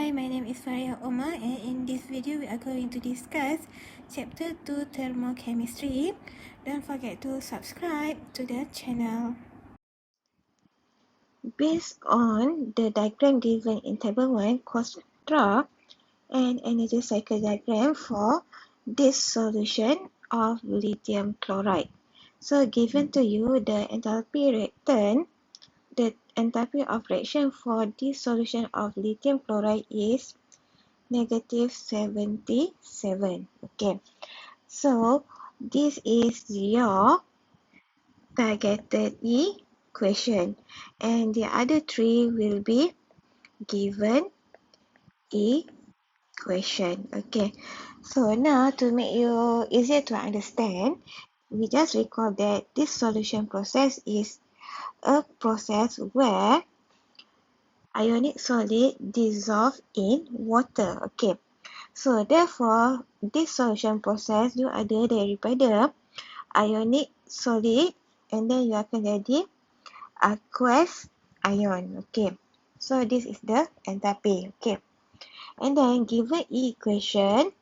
Hi, my name is Faria Omar, and in this video we are going to discuss Chapter 2 Thermochemistry. Don't forget to subscribe to the channel. Based on the diagram given in table 1, construct an energy cycle diagram for this solution of lithium chloride. So given to you the enthalpy reactant, the enthalpy of reaction for this solution of lithium chloride is negative 77. Okay, so this is your targeted equation, and the other three will be given equation. Okay, so now to make you easier to understand, we just recall that this solution process is a process where ionic solid dissolve in water. Okay, so therefore this solution process you ada daripada ionic solid and then you akan jadi aqueous ion. Okay, so this is the enthalpy. Okay, and then given equation,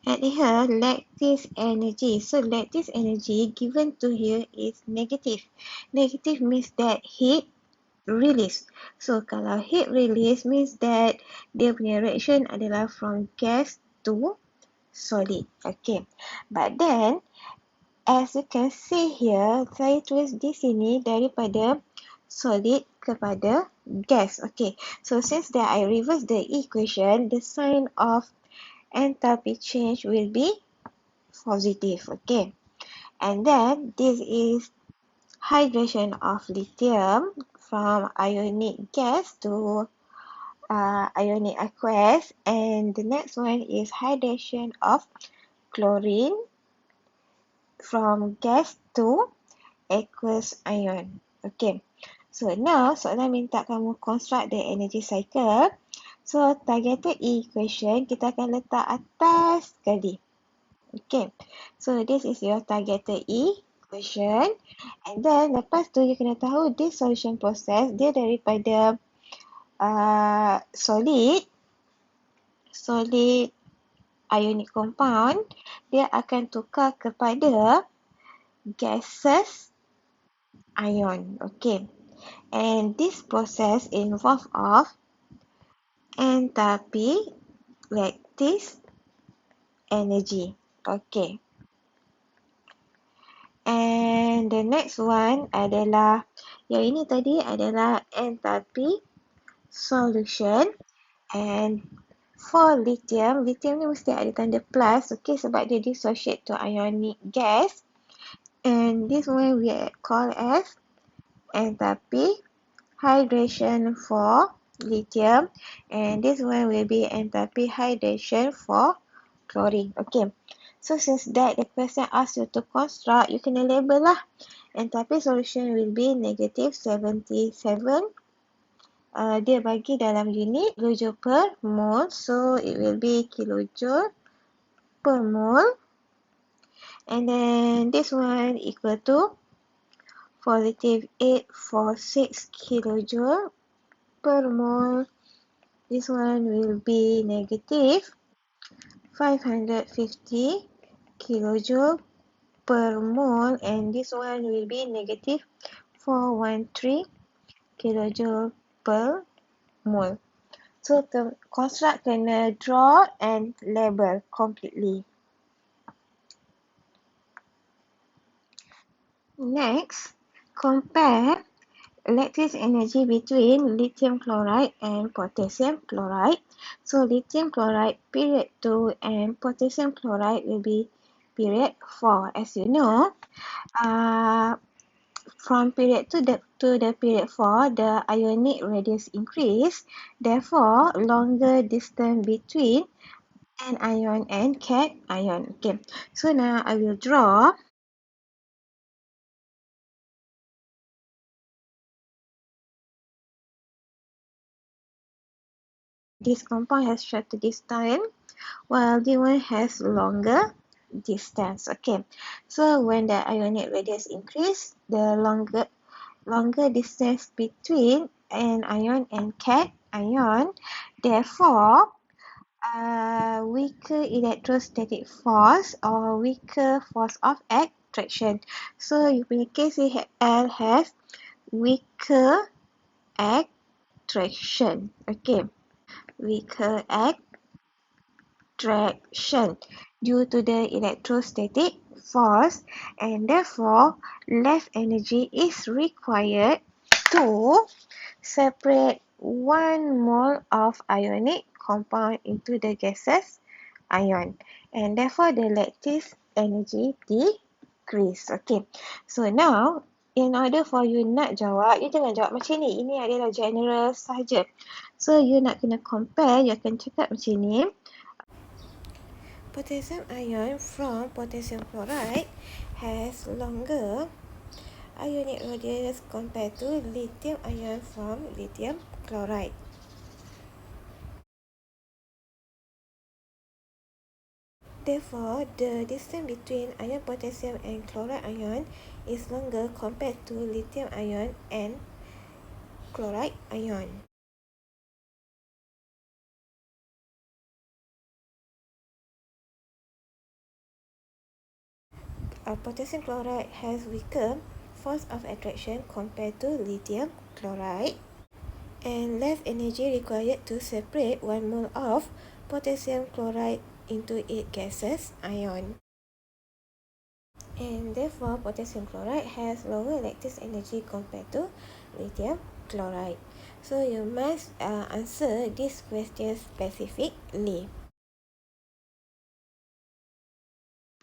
at here lattice energy. So lattice energy given to here is negative. Negative means that heat release. So kalau heat release means that dia punya reaction adalah from gas to solid. Okay, but then as you can see here, saya tulis di sini daripada solid kepada gas. Okay, so since that I reverse the equation, the sign of enthalpy change will be positive. Okay, and then this is hydration of lithium from ionic gas to ionic aqueous, and the next one is hydration of chlorine from gas to aqueous ion. Okay, so now soalan minta kamu construct the energy cycle. So targeted equation kita akan letak atas sekali. Okay, so this is your targeted equation, and then lepas tu you kena tahu this solution process dia daripada solid ionic compound, dia akan tukar kepada gaseous ion. Okay, and this process involve of enthalpy, lattice energy. Okay, and the next one adalah, yang ini tadi adalah enthalpy solution, and for lithium ni mesti ada tanda plus. Okay, sebab dia dissociate to ionic gas, and this one we call as enthalpy hydration for lithium, and this one will be enthalpy hydration for chlorine. Okay, so since that the question asks you to construct, you kena label lah. Enthalpy solution will be negative 77. Dia bagi dalam unit kilojoule per mole, so it will be kilojoule per mole, and then this one equal to positive 846 kilojoule per mole. This one will be negative 550 kilojoule per mole, and this one will be negative 413 kilojoule per mole. So the construct kena draw and label completely. Next, compare lattice energy between lithium chloride and potassium chloride. So lithium chloride period 2 and potassium chloride will be period 4. As you know, from period 2 to the period 4, the ionic radius increase. Therefore, longer distance between an ion and cation. Okay, so now I will draw this compound has shorter distance while the one has longer distance. Okay, so when the ionic radius increase, the longer distance between an ion and cation, Therefore, weaker electrostatic force or weaker force of attraction. So you punya case L has weaker attraction. Okay, weaker attraction due to the electrostatic force, and therefore less energy is required to separate 1 mole of ionic compound into the gaseous ion, and therefore the lattice energy decrease. Okay, so now in order for you nak jawab, you jangan jawab macam ni. Ini adalah general sahaja. So you nak kena compare, you akan cakap macam ni. Potassium ion from potassium chloride has longer ionic radius compared to lithium ion from lithium chloride. Therefore, the distance between ion potassium and chloride ion is longer compared to lithium ion and chloride ion. Potassium chloride has weaker force of attraction compared to lithium chloride, and less energy required to separate 1 mole of potassium chloride into its gaseous ion. And therefore, potassium chloride has lower lattice energy compared to lithium chloride. So you must answer this question specifically.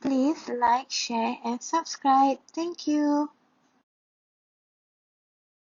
Please like, share and subscribe. Thank you.